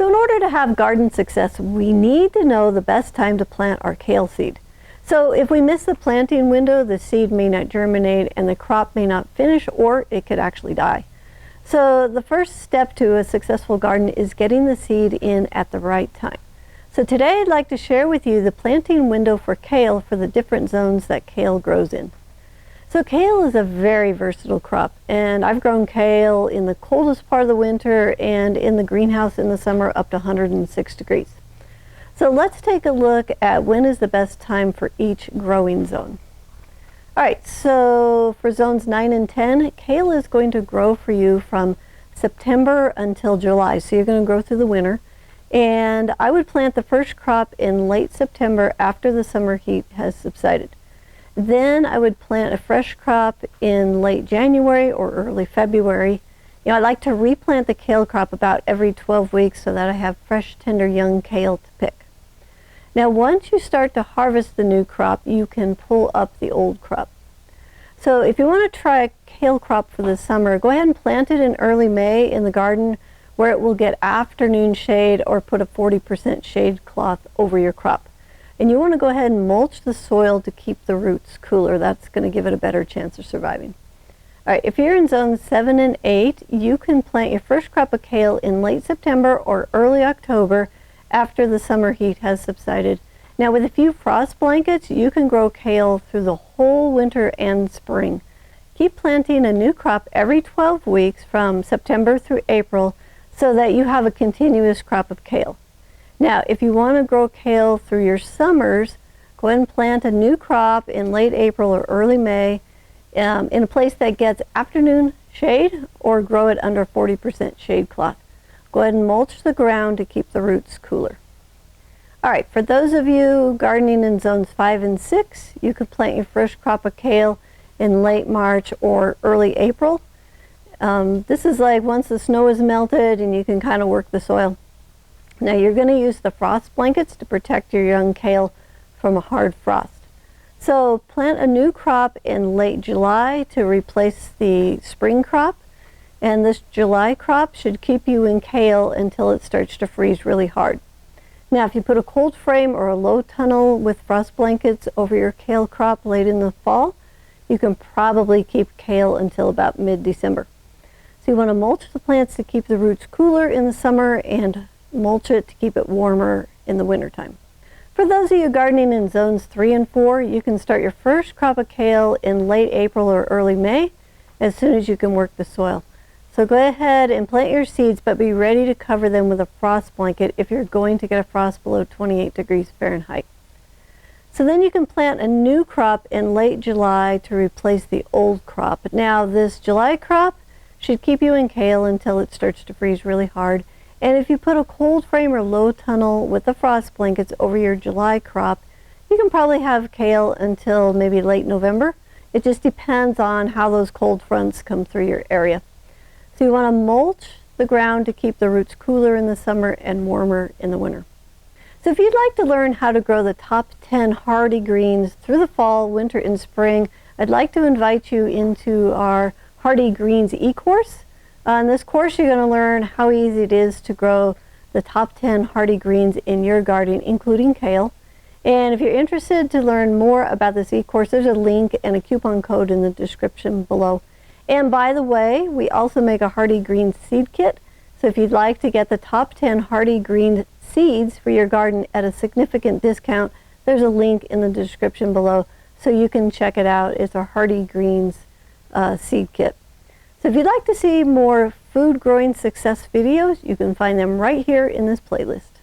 So in order to have garden success, we need to know the best time to plant our kale seed. So if we miss the planting window, the seed may not germinate and the crop may not finish, or it could actually die. So the first step to a successful garden is getting the seed in at the right time. So today I'd like to share with you the planting window for kale for the different zones that kale grows in. So kale is a very versatile crop, and I've grown kale in the coldest part of the winter and in the greenhouse in the summer up to 106 degrees. So let's take a look at when is the best time for each growing zone. Alright, so for zones 9 and 10, kale is going to grow for you from September until July, so you're going to grow through the winter. And I would plant the first crop in late September after the summer heat has subsided. Then I would plant a fresh crop in late January or early February. I like to replant the kale crop about every 12 weeks so that I have fresh, tender, young kale to pick. Now, once you start to harvest the new crop, you can pull up the old crop. So if you want to try a kale crop for the summer, go ahead and plant it in early May in the garden where it will get afternoon shade, or put a 40% shade cloth over your crop. And you want to go ahead and mulch the soil to keep the roots cooler. That's going to give it a better chance of surviving. All right, if you're in zones 7 and 8, you can plant your first crop of kale in late September or early October after the summer heat has subsided. Now, with a few frost blankets, you can grow kale through the whole winter and spring. Keep planting a new crop every 12 weeks from September through April so that you have a continuous crop of kale. Now, if you want to grow kale through your summers, go ahead and plant a new crop in late April or early May in a place that gets afternoon shade, or grow it under 40% shade cloth. Go ahead and mulch the ground to keep the roots cooler. All right, for those of you gardening in zones 5 and 6, you could plant your first crop of kale in late March or early April. This is like once the snow is melted and you can kind of work the soil. Now you're going to use the frost blankets to protect your young kale from a hard frost. So plant a new crop in late July to replace the spring crop. And this July crop should keep you in kale until it starts to freeze really hard. Now if you put a cold frame or a low tunnel with frost blankets over your kale crop late in the fall, you can probably keep kale until about mid-December. So you want to mulch the plants to keep the roots cooler in the summer and mulch it to keep it warmer in the wintertime. For those of you gardening in zones 3 and 4, you can start your first crop of kale in late April or early May as soon as you can work the soil. So go ahead and plant your seeds, but be ready to cover them with a frost blanket if you're going to get a frost below 28 degrees Fahrenheit. So then you can plant a new crop in late July to replace the old crop. Now this July crop should keep you in kale until it starts to freeze really hard. And if you put a cold frame or low tunnel with the frost blankets over your July crop, you can probably have kale until maybe late November. It just depends on how those cold fronts come through your area. So you want to mulch the ground to keep the roots cooler in the summer and warmer in the winter. So if you'd like to learn how to grow the top 10 hardy greens through the fall, winter, and spring, I'd like to invite you into our Hardy Greens eCourse. In this course, you're going to learn how easy it is to grow the top 10 hardy greens in your garden, including kale. And if you're interested to learn more about this eCourse, there's a link and a coupon code in the description below. And by the way, we also make a Hardy Greens seed kit. So if you'd like to get the top 10 hardy green seeds for your garden at a significant discount, there's a link in the description below so you can check it out. It's a Hardy Greens seed kit. So if you'd like to see more food growing success videos, you can find them right here in this playlist.